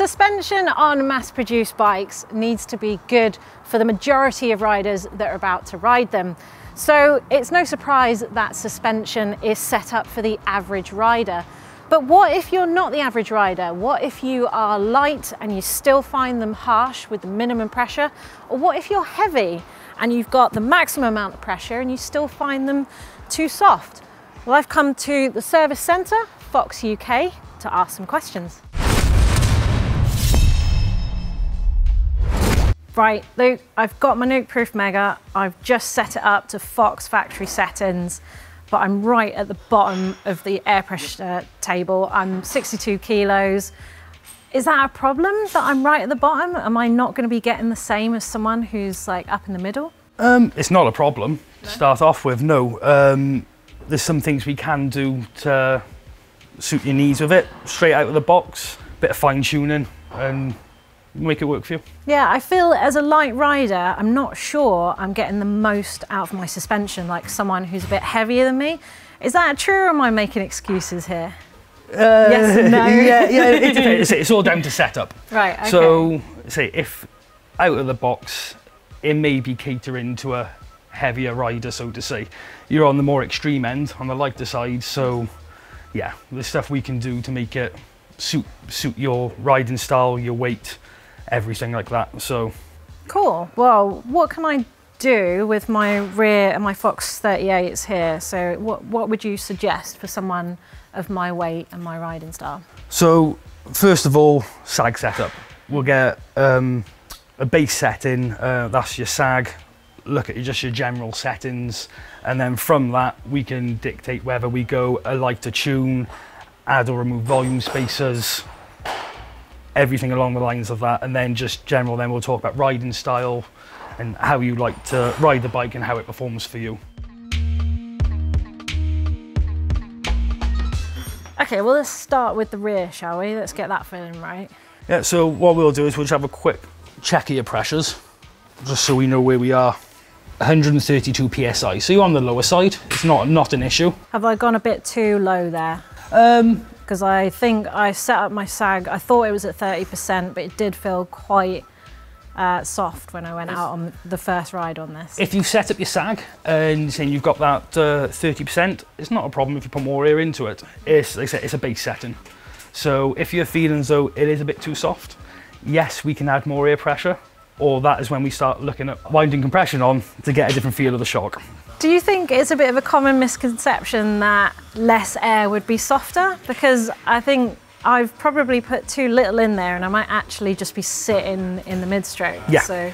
Suspension on mass-produced bikes needs to be good for the majority of riders that are about to ride them. So it's no surprise that suspension is set up for the average rider. But what if you're not the average rider? What if you are light and you still find them harsh with the minimum pressure? Or what if you're heavy and you've got the maximum amount of pressure and you still find them too soft? Well, I've come to the service centre, Fox UK, to ask some questions. Right, Luke, I've got my nuke-proof Mega. I've just set it up to Fox factory settings, but I'm right at the bottom of the air pressure table. I'm 62 kilos. Is that a problem that I'm right at the bottom? Am I not going to be getting the same as someone who's like up in the middle? It's not a problem to start off with, no. There's some things we can do to suit your needs with it. Straight out of the box, bit of fine tuning and make it work for you. Yeah, I feel as a light rider, I'm not sure I'm getting the most out of my suspension like someone who's a bit heavier than me. Is that true, or am I making excuses here? Yes and no? Yeah, it's all down to setup. Right, okay. So, say, if out of the box, it may be catering to a heavier rider, so to say. You're on the more extreme end, on the lighter side, so yeah, there's stuff we can do to make it suit your riding style, your weight, everything like that. So cool. Well, what can I do with my rear and my Fox 38s here? So what would you suggest for someone of my weight and my riding style? So first of all, sag setup. We'll get a base setting, that's your sag. Look at just your general settings, and then from that we can dictate whether we go a lighter tune, add or remove volume spacers, everything along the lines of that, and then just general, then we'll talk about riding style and how you like to ride the bike and how it performs for you. Okay, well, let's start with the rear, shall we? Let's get that feeling right. Yeah, so what we'll do is we'll just have a quick check of your pressures, just so we know where we are. 132 PSI, so you're on the lower side. It's not an issue. Have I gone a bit too low there? Because I think I set up my sag, I thought it was at 30%, but it did feel quite soft when I went out on the first ride on this. If you set up your sag and saying you've got that 30%, it's not a problem if you put more air into it. It's, like I said, it's a base setting. So if you're feeling as though it is a bit too soft, yes, we can add more air pressure, or that is when we start looking at winding compression on to get a different feel of the shock. Do you think it's a bit of a common misconception that less air would be softer? Because I think I've probably put too little in there and I might actually just be sitting in the mid-stroke. Yeah, so.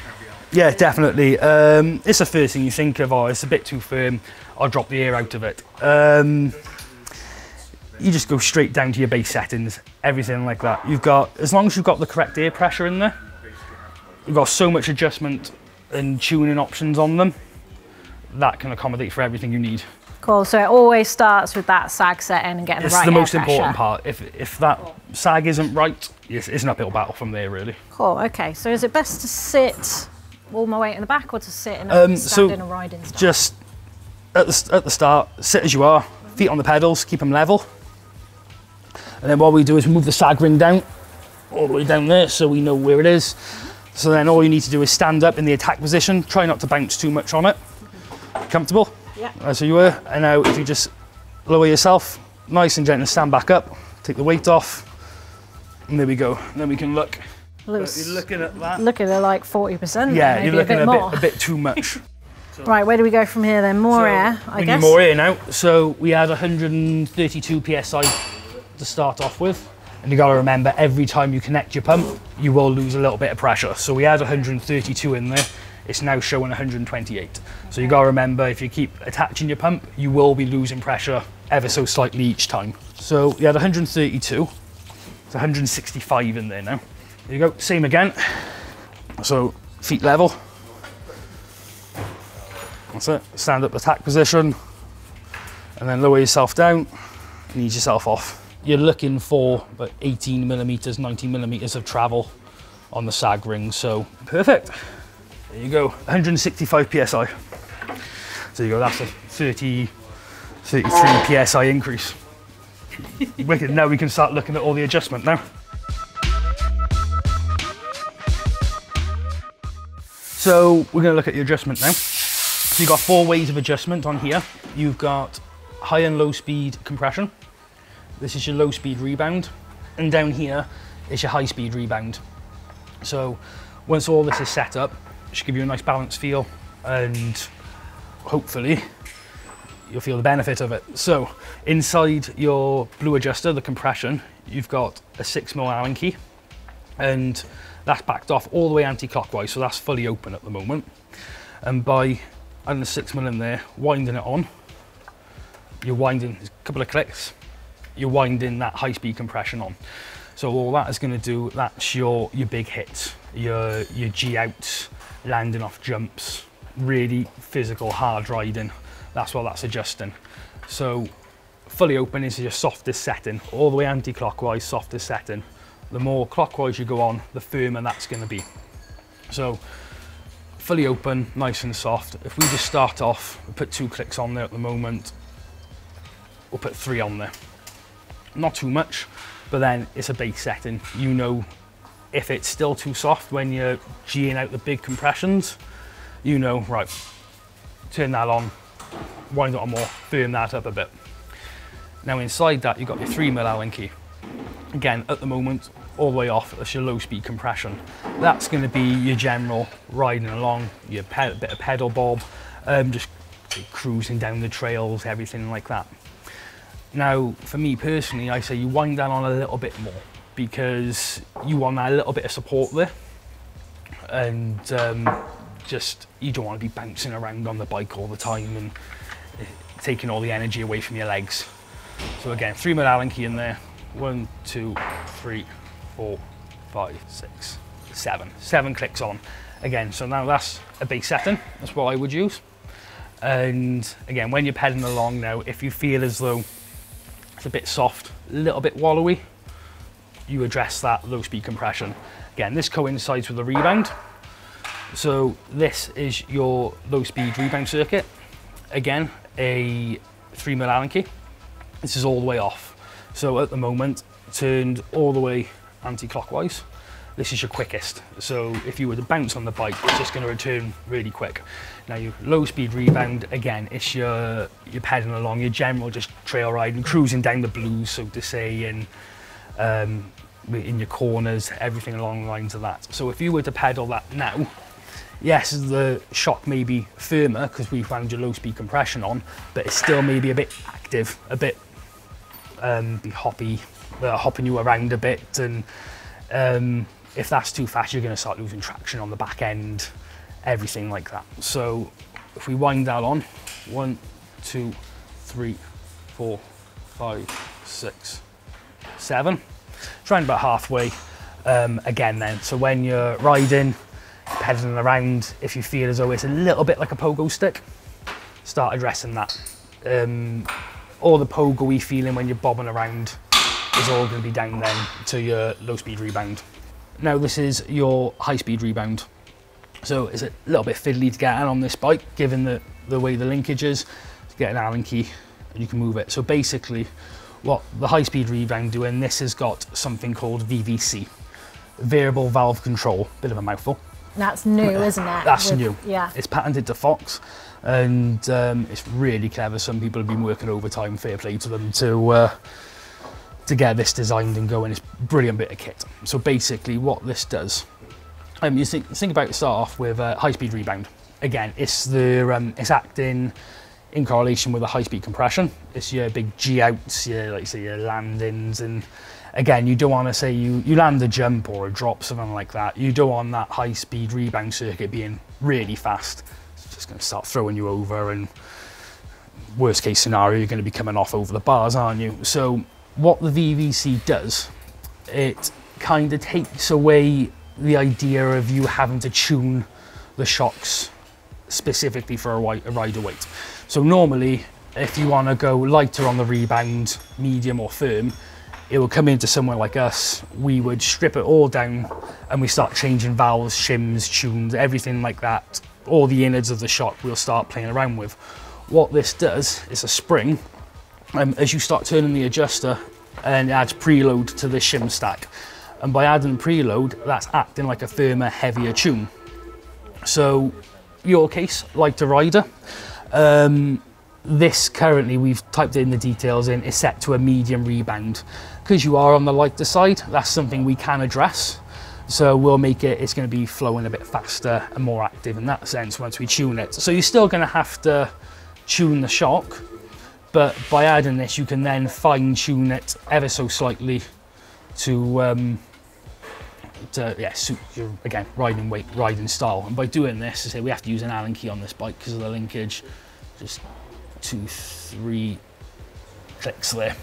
Yeah, definitely. It's the first thing you think of, oh, it's a bit too firm, I'll drop the air out of it. You just go straight down to your base settings, everything like that. You've got, as long as you've got the correct air pressure in there, you've got so much adjustment and tuning options on them, that can accommodate for everything you need. Cool, so it always starts with that sag setting and getting the right air pressure. It's the most important part. If that sag isn't right, it's an uphill battle from there, really. Cool, okay. So is it best to sit all my weight in the back, or to sit in a stand in a riding style? Just at the start, sit as you are, feet on the pedals, keep them level. And then what we do is move the sag ring down, all the way down there, so we know where it is. So then all you need to do is stand up in the attack position, try not to bounce too much on it. Comfortable? Yeah. As you were. And now if you just lower yourself, nice and gentle, stand back up, take the weight off, and there we go. And then we can look. You're looking at that. Looking at like 40%. Yeah, you're looking at a bit too much. So, right, where do we go from here then? More air, I guess? We need more air now. So we had 132 PSI to start off with. And you got to remember, every time you connect your pump, you will lose a little bit of pressure. So we had 132 in there. It's now showing 128. So you got to remember, if you keep attaching your pump, you will be losing pressure ever so slightly each time. So we had 132. It's 165 in there now. There you go, same again. So feet level. That's it. Stand up attack position. And then lower yourself down and ease yourself off. You're looking for about 18 millimeters, 19 millimeters of travel on the sag ring, so perfect. There you go, 165 PSI. So there you go, that's a 33 PSI increase. Wicked, now we can start looking at all the adjustment now. So we're going to look at your adjustment now. So you've got 4 ways of adjustment on here. You've got high and low speed compression. This is your low speed rebound. And down here is your high speed rebound. So once all this is set up, it should give you a nice balanced feel, and hopefully you'll feel the benefit of it. So inside your blue adjuster, the compression, you've got a 6mm Allen key, and that's backed off all the way anti-clockwise, so that's fully open at the moment. And by adding the 6mm in there, winding it on, you're winding a couple of clicks, you're winding that high-speed compression on. So all that is going to do, that's your big hits, your G-outs, landing off jumps, really physical, hard riding. That's what that's adjusting. So fully open is your softest setting, all the way anti-clockwise, softest setting. The more clockwise you go on, the firmer that's going to be. So fully open, nice and soft. If we just start off, we put 2 clicks on there at the moment, we'll put 3 on there. Not too much, but then it's a base setting. You know, if it's still too soft when you're G'ing out the big compressions, you know, right, turn that on, wind it on more, firm that up a bit. Now inside that, you've got your 3mm Allen key. Again, at the moment, all the way off, that's your low speed compression. That's going to be your general riding along, your bit of pedal bob, just cruising down the trails, everything like that. Now, for me personally, I say you wind that on a little bit more, because you want that little bit of support there, and just, you don't want to be bouncing around on the bike all the time and taking all the energy away from your legs. So again, 3mm Allen key in there. 1, 2, 3, 4, 5, 6, 7. 7 clicks on. Again, so now that's a base setting. That's what I would use. And again, when you're pedaling along now, if you feel as though it's a bit soft, a little bit wallowy, you address that low speed compression. Again, this coincides with the rebound. So this is your low speed rebound circuit. Again, a 3mm Allen key. This is all the way off. So at the moment, turned all the way anti-clockwise. This is your quickest. So if you were to bounce on the bike, it's just going to return really quick. Now your low speed rebound, again, it's your pedaling along, your general just trail riding, cruising down the blues, so to say, and in your corners, everything along the lines of that. So if you were to pedal that now, yes, the shock may be firmer because we've found your low speed compression on, but it's still maybe a bit active, a bit be hoppy, hopping you around a bit, and if that's too fast, you're going to start losing traction on the back end, everything like that. So if we wind that on, 1, 2, 3, 4, 5, 6, 7, trying about halfway again then. So when you're riding, pedaling around, if you feel as though it's a little bit like a pogo stick, start addressing that. All the pogo-y feeling when you're bobbing around is all going to be down then to your low speed rebound. Now this is your high speed rebound. So it's a little bit fiddly to get on this bike, given the way the linkage is. To get an Allen key and you can move it. So basically what the high speed rebound doing, this has got something called VVC, variable valve control, bit of a mouthful. That's new, isn't it? That's new. Yeah. It's patented to Fox, and it's really clever. Some people have been working overtime, fair play to them, to get this designed and going. It's a brilliant bit of kit. So basically what this does, you think about it, start off with high speed rebound. Again, it's it's acting in correlation with a high speed compression. It's your big G-outs, like say your landings, and again, you don't want to say you land a jump or a drop, something like that. You don't want that high speed rebound circuit being really fast. It's just going to start throwing you over, and worst case scenario, you're going to be coming off over the bars, aren't you? So what the VVC does, it kind of takes away the idea of you having to tune the shocks specifically for a rider weight. So normally, if you want to go lighter on the rebound, medium or firm, it will come into somewhere like us, we would strip it all down and we start changing valves, shims, tunes, everything like that. All the innards of the shock we'll start playing around with. What this does is a spring, as you start turning the adjuster, and it adds preload to the shim stack. And by adding preload, that's acting like a firmer, heavier tune. So your case, lighter rider. This currently, we've typed in the details in, is set to a medium rebound. Because you are on the lighter side, that's something we can address. So we'll make it, it's going to be flowing a bit faster and more active in that sense once we tune it. So you're still going to have to tune the shock, but by adding this, you can then fine tune it ever so slightly to suit your, again, riding weight, riding style. And by doing this, I say we have to use an Allen key on this bike because of the linkage. Just 2-3 clicks there.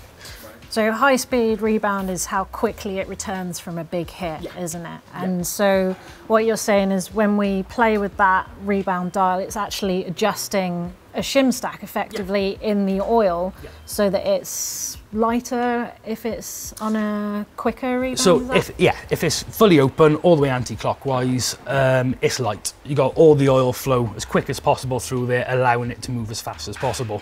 So high speed rebound is how quickly it returns from a big hit, isn't it? And so what you're saying is when we play with that rebound dial, it's actually adjusting a shim stack effectively in the oil so that it's lighter if it's on a quicker rebound. So if it's fully open all the way anti-clockwise, it's light. You got all the oil flow as quick as possible through there, allowing it to move as fast as possible.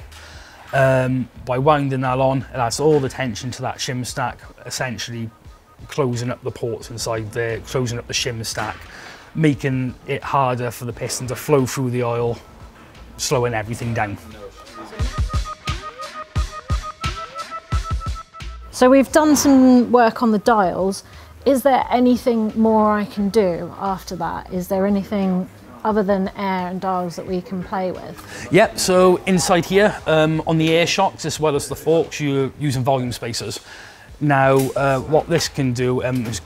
By winding that on, it adds all the tension to that shim stack, essentially closing up the ports inside there, closing up the shim stack, making it harder for the piston to flow through the oil, slowing everything down. So we've done some work on the dials. Is there anything more I can do after that? Is there anything other than air and dials that we can play with? Yep, so inside here, on the air shocks as well as the forks, you're using volume spacers. Now, what this can do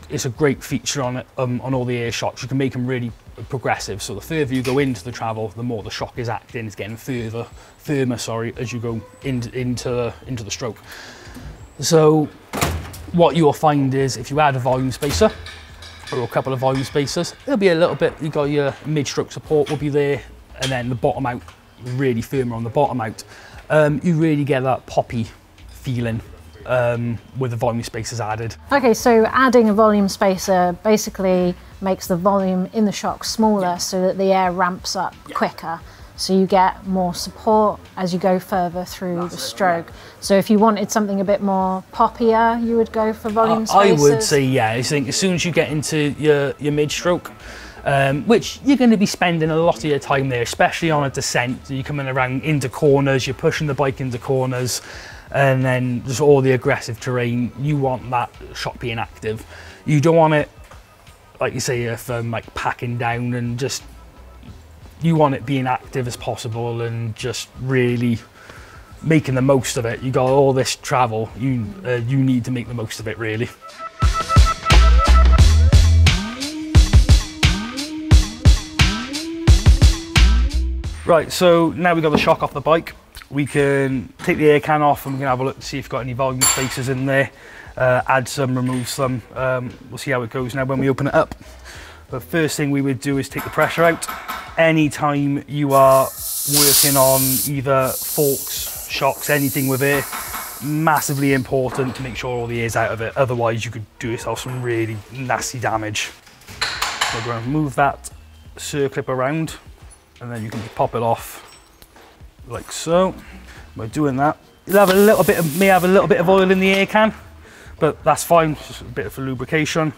is a great feature on it, on all the air shocks. You can make them really progressive. So the further you go into the travel, the more the shock is acting. It's getting firmer, as you go into the stroke. So what you'll find is if you add a volume spacer, or a couple of volume spacers, there'll be a little bit, you got your mid-stroke support will be there, and then the bottom out, really firmer on the bottom out. You really get that poppy feeling with the volume spacers added. Okay, so adding a volume spacer basically makes the volume in the shock smaller so that the air ramps up quicker. So you get more support as you go further through the stroke. So if you wanted something a bit more poppier, you would go for volume spacers? I would say, yeah. I think as soon as you get into your mid-stroke, which you're going to be spending a lot of your time there, especially on a descent. You're coming around into corners, you're pushing the bike into corners, and then just all the aggressive terrain. You want that shock being active. You don't want it, like you say, if like packing down and just, you want it being active as possible and just really making the most of it. You got all this travel, you need to make the most of it, really. Right, so now we've got the shock off the bike, we can take the air can off and we can have a look to see if we've got any volume spacers in there, add some, remove some. We'll see how it goes now when we open it up. But first thing we would do is take the pressure out. Anytime you are working on either forks, shocks, anything with air, massively important to make sure all the air's out of it. Otherwise you could do yourself some really nasty damage. So we're going to move that circlip around and then you can pop it off like so. By doing that, you'll have a little bit of, may have a little bit of oil in the air can, but that's fine, just a bit of lubrication.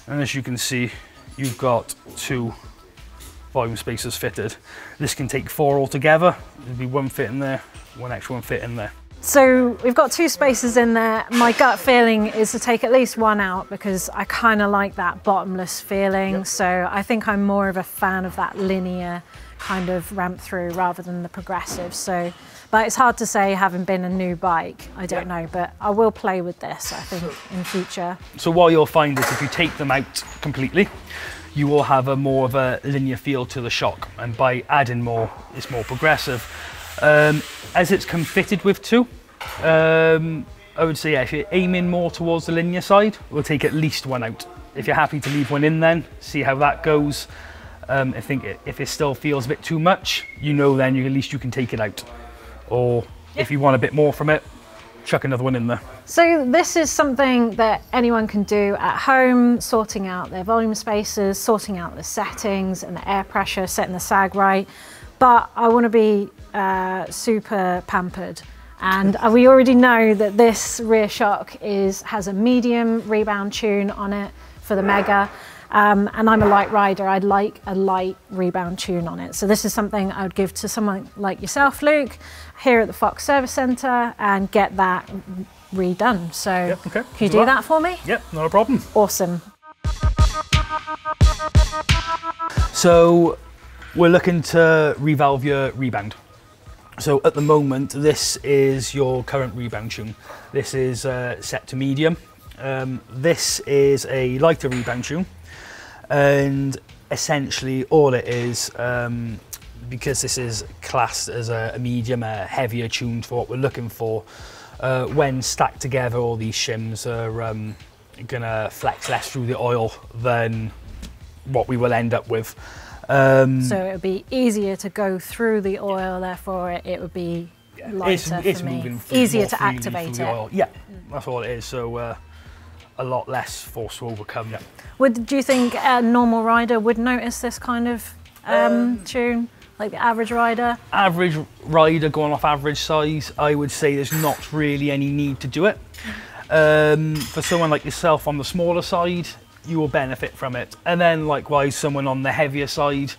And as you can see, you've got 2 volume spacers fitted. This can take 4 altogether. There'll be 1 fit in there, 1 extra 1 fit in there. So we've got 2 spacers in there. My gut feeling is to take at least 1 out because I kind of like that bottomless feeling. Yep. So I think I'm more of a fan of that linear kind of ramp through rather than the progressive. So, but it's hard to say having been a new bike, I don't know, but I will play with this, I think, in future. So what you'll find is if you take them out completely, you will have a more of a linear feel to the shock, and by adding more, it's more progressive. As it's come fitted with 2, I would say if you're aiming more towards the linear side, we'll take at least 1 out. If you're happy to leave 1 in then, see how that goes. I think if it still feels a bit too much, you know then at least you can take it out. Or if you want a bit more from it, chuck another 1 in there. So this is something that anyone can do at home, sorting out their volume spacers, sorting out the settings and the air pressure, setting the sag right. But I want to be super pampered. And we already know that this rear shock has a medium rebound tune on it for the Mega. and I'm a light rider. I'd like a light rebound tune on it. So this is something I would give to someone like yourself, Luke, here at the Fox Service Centre, and get that redone. So yep, okay. Can you do that for me? Yep, not a problem. Awesome. So we're looking to revalve your Rebound. So at the moment, this is your current Rebound tune. This is set to medium. This is a lighter Rebound tune, and essentially all it is, because this is classed as a medium, a heavier tune for what we're looking for, when stacked together, all these shims are gonna flex less through the oil than what we will end up with. So it would be easier to go through the oil, therefore it would be lighter it's for me. moving through, Easier to activate it. Oil. Yeah, that's all it is. So a lot less force to overcome. Yeah. Do you think a normal rider would notice this kind of tune, like the average rider? Average rider going off average size, I would say there's not really any need to do it. For someone like yourself on the smaller side, you will benefit from it. And then likewise, someone on the heavier side,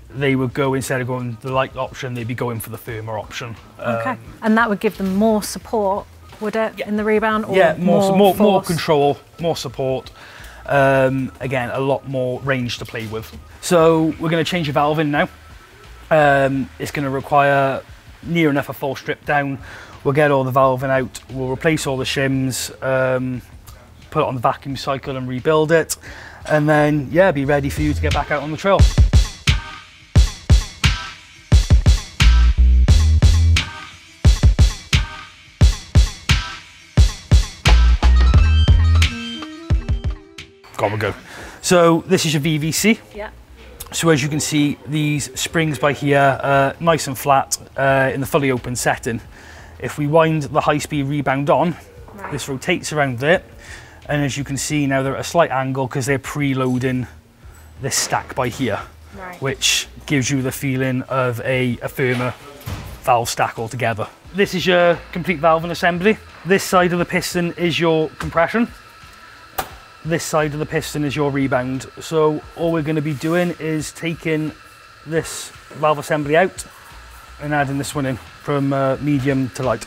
they would go, instead of going the light option, they'd be going for the firmer option. Okay, and that would give them more support, would it, in the Rebound? Or yeah, more control, more support. Again, a lot more range to play with. So we're going to change your valve in now. It's going to require near enough a full strip down. We'll get all the valving out, we'll replace all the shims, put it on the vacuum cycle and rebuild it, and then yeah, be ready for you to get back out on the trail. Got to go. So this is your VVC. Yeah. So as you can see, these springs by here, nice and flat in the fully open setting. If we wind the high-speed Rebound on, right, this rotates around there. And as you can see now, they're at a slight angle because they're preloading this stack by here, right, which gives you the feeling of a firmer valve stack altogether. This is your complete valving assembly. This side of the piston is your compression. This side of the piston is your Rebound. So all we're going to be doing is taking this valve assembly out and adding this one in from medium to light.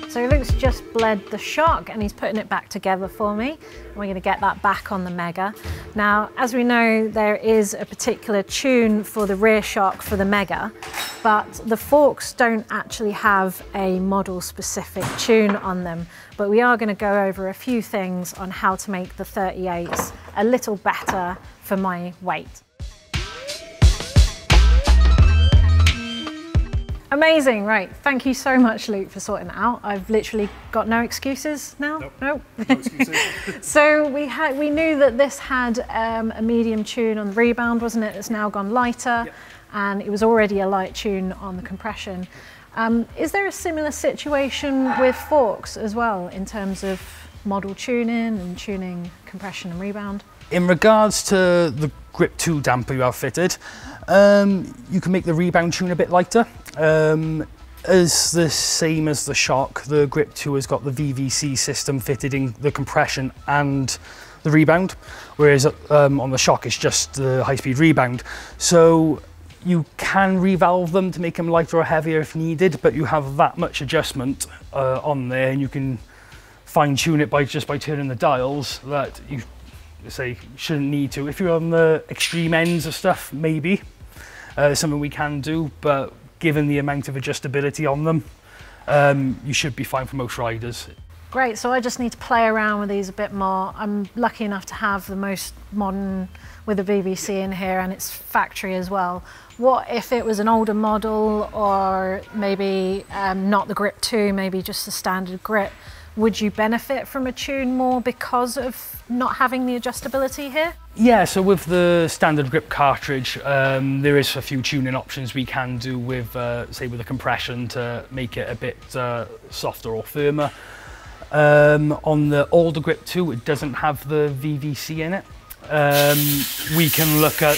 So Luke's just bled the shock and he's putting it back together for me. And we're going to get that back on the Mega. Now, as we know, there is a particular tune for the rear shock for the Mega, but the forks don't actually have a model-specific tune on them. But we are going to go over a few things on how to make the 38s a little better for my weight. Amazing, right. Thank you so much, Luke, for sorting it out. I've literally got no excuses now. Nope. No excuses. So we knew that this had a medium tune on the Rebound, wasn't it? It's now gone lighter, yep, and it was already a light tune on the compression. Is there a similar situation with forks as well in terms of model tuning and tuning compression and Rebound? In regards to the Grip 2 damper you have fitted, you can make the Rebound tune a bit lighter. As the same as the shock, the Grip 2 has got the VVC system fitted in the compression and the Rebound, whereas on the shock it's just the high-speed Rebound. So you can revalve them to make them lighter or heavier if needed, but you have that much adjustment on there, and you can fine-tune it by turning the dials that you say shouldn't need to. If you're on the extreme ends of stuff, maybe something we can do, but given the amount of adjustability on them, you should be fine for most riders. Great, so I just need to play around with these a bit more. I'm lucky enough to have the most modern with the VVC in here, and it's factory as well. What if it was an older model, or maybe not the Grip 2, maybe just the standard grip? Would you benefit from a tune more because of not having the adjustability here? Yeah, so with the standard grip cartridge, there is a few tuning options we can do with, say, with the compression to make it a bit softer or firmer. On the older Grip 2, it doesn't have the VVC in it. We can look at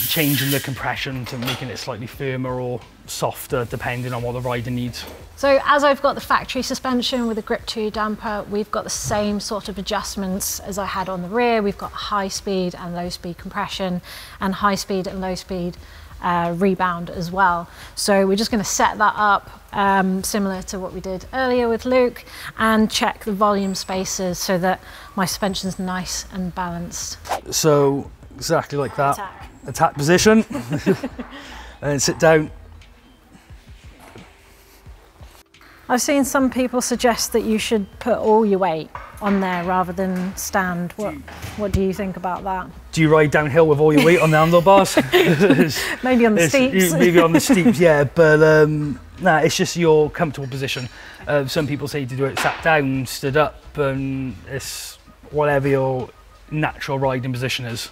changing the compression to making it slightly firmer or softer, depending on what the rider needs. So as I've got the factory suspension with the Grip 2 damper, we've got the same sort of adjustments as I had on the rear. We've got high speed and low speed compression and high speed and low speed rebound as well. So we're just going to set that up similar to what we did earlier with Luke, and check the volume spaces so that my suspension's nice and balanced. So exactly like that. Attack position. And then sit down. I've seen some people suggest that you should put all your weight on there rather than stand. What do you think about that? Do you ride downhill with all your weight on the handlebars? Maybe on the steeps. Maybe on the steeps, yeah. But nah, it's just your comfortable position. Some people say to do it sat down, stood up, and it's whatever your natural riding position is.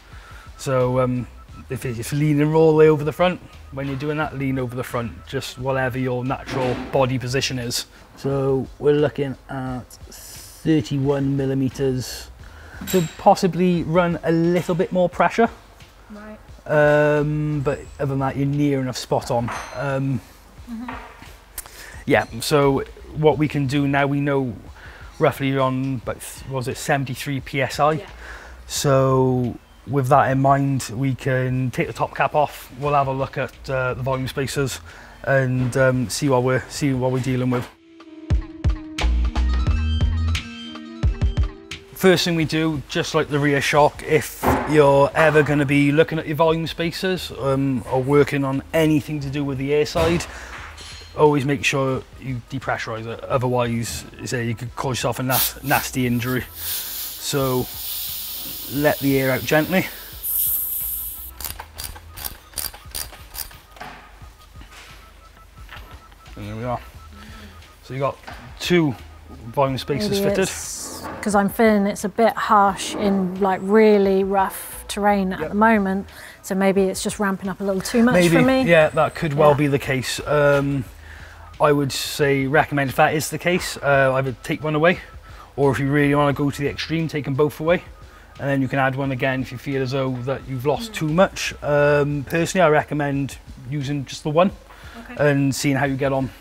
So if you're leaning all the way over the front, when you're doing that, lean over the front, just whatever your natural body position is. So we're looking at 31 millimeters. So possibly run a little bit more pressure. Right. But other than that, you're near enough spot on. Yeah, so what we can do now, we know roughly you're on about, what was it, 73 PSI. Yeah. So with that in mind, we can take the top cap off. We'll have a look at the volume spacers and see what we're dealing with. First thing we do, just like the rear shock, if you're ever going to be looking at your volume spacers or working on anything to do with the air side, always make sure you depressurize it. Otherwise, you could cause yourself a nasty injury. So let the air out gently. And there we are. So you've got 2 volume spacers fitted. Because I'm feeling it's a bit harsh in like really rough terrain at the moment, so maybe it's just ramping up a little too much for me. Yeah, that could well be the case. I would say recommend, if that is the case, either take one away, or if you really want to go to the extreme, take them both away, and then you can add one again if you feel as though that you've lost too much. Personally, I recommend using just the one and seeing how you get on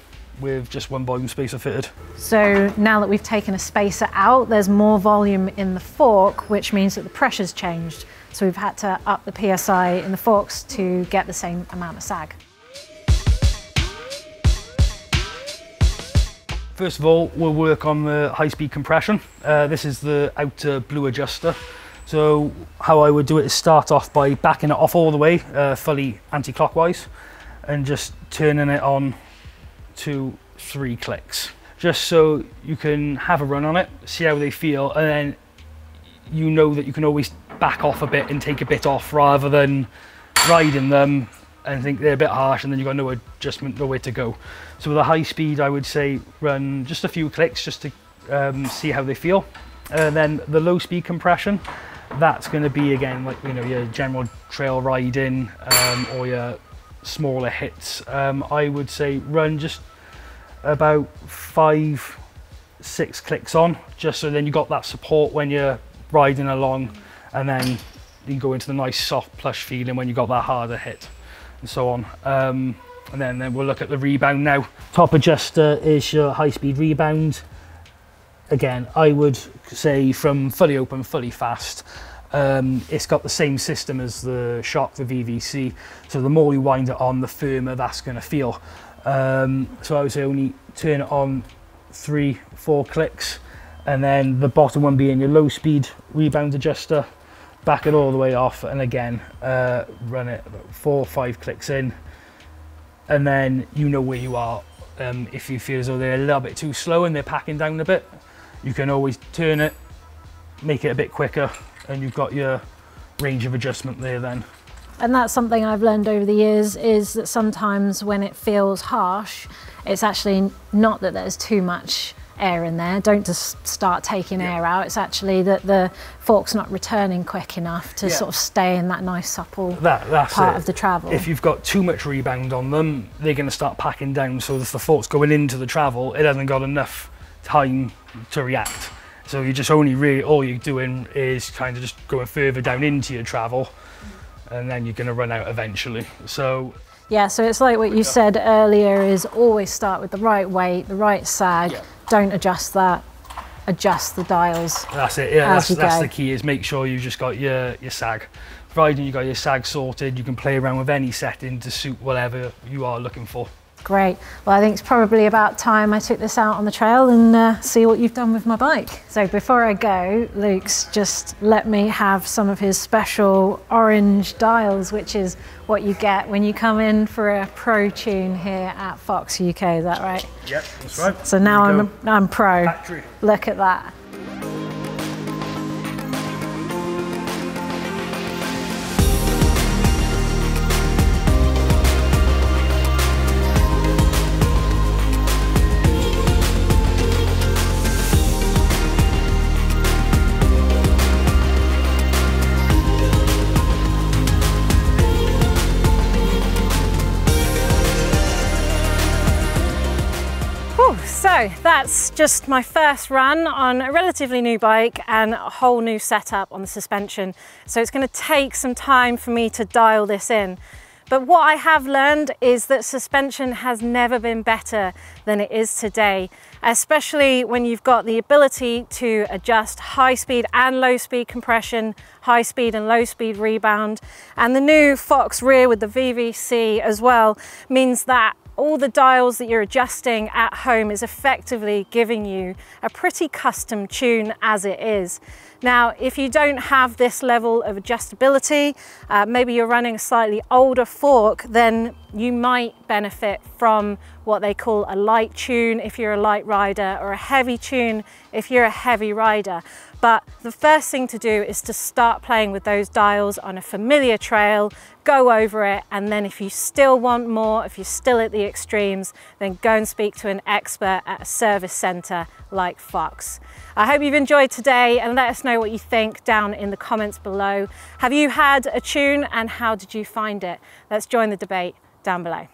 with just one volume spacer fitted. So now that we've taken a spacer out, there's more volume in the fork, which means that the pressure's changed. So we've had to up the PSI in the forks to get the same amount of sag. First of all, we'll work on the high-speed compression. This is the outer blue adjuster. So how I would do it is start off by backing it off all the way, fully anti-clockwise, and just turning it on 2-3 clicks, just so you can have a run on it, see how they feel, and then you know that you can always back off a bit and take a bit off, rather than riding them and think they're a bit harsh and then you've got no adjustment, nowhere to go. So with a high speed, I would say run just a few clicks just to see how they feel. And then the low speed compression, that's going to be again like, you know, your general trail riding or your smaller hits. I would say run just about 5-6 clicks on, just so then you got that support when you're riding along, and then you can go into the nice soft plush feeling when you got that harder hit, and so on. And then we'll look at the rebound now. Top adjuster is your high speed rebound. Again, I would say from fully open, fully fast. It's got the same system as the shock, the VVC, so the more you wind it on, the firmer that's going to feel. So I would say only turn it on 3-4 clicks, and then the bottom one being your low speed rebound adjuster, back it all the way off, and again run it about 4 or 5 clicks in, and then you know where you are. If you feel as though they're a little bit too slow and they're packing down a bit, you can always turn it, make it a bit quicker, and you've got your range of adjustment there then. And that's something I've learned over the years, is that sometimes when it feels harsh, it's actually not that there's too much air in there. Don't just start taking air out. It's actually that the fork's not returning quick enough to sort of stay in that nice supple part of the travel. If you've got too much rebound on them, they're going to start packing down. So if the fork's going into the travel, it hasn't got enough time to react. So you just only really, all you're doing is kind of just going further down into your travel, and then you're going to run out eventually. So yeah, so it's like what you said earlier, is always start with the right weight, the right sag. Yeah. Don't adjust that, adjust the dials. That's it, yeah, that's go. the key, is make sure you just got your sag. Providing you got your sag sorted, you can play around with any setting to suit whatever you are looking for. Great. Well, I think it's probably about time I took this out on the trail and see what you've done with my bike. So before I go, Luke's just let me have some of his special orange dials, which is what you get when you come in for a pro tune here at Fox UK. Is that right? Yep, that's right. So now I'm pro. Factory. Look at that. So that's just my first run on a relatively new bike and a whole new setup on the suspension. So it's going to take some time for me to dial this in. But what I have learned is that suspension has never been better than it is today, especially when you've got the ability to adjust high speed and low speed compression, high speed and low speed rebound. And the new Fox rear with the VVC as well means that all the dials that you're adjusting at home is effectively giving you a pretty custom tune as it is. Now, if you don't have this level of adjustability, maybe you're running a slightly older fork, then you might benefit from what they call a light tune if you're a light rider, or a heavy tune if you're a heavy rider. But the first thing to do is to start playing with those dials on a familiar trail, go over it, and then if you still want more, if you're still at the extremes, then go and speak to an expert at a service centre like Fox. I hope you've enjoyed today, and let us know what you think down in the comments below. Have you had a tune and how did you find it? Let's join the debate down below.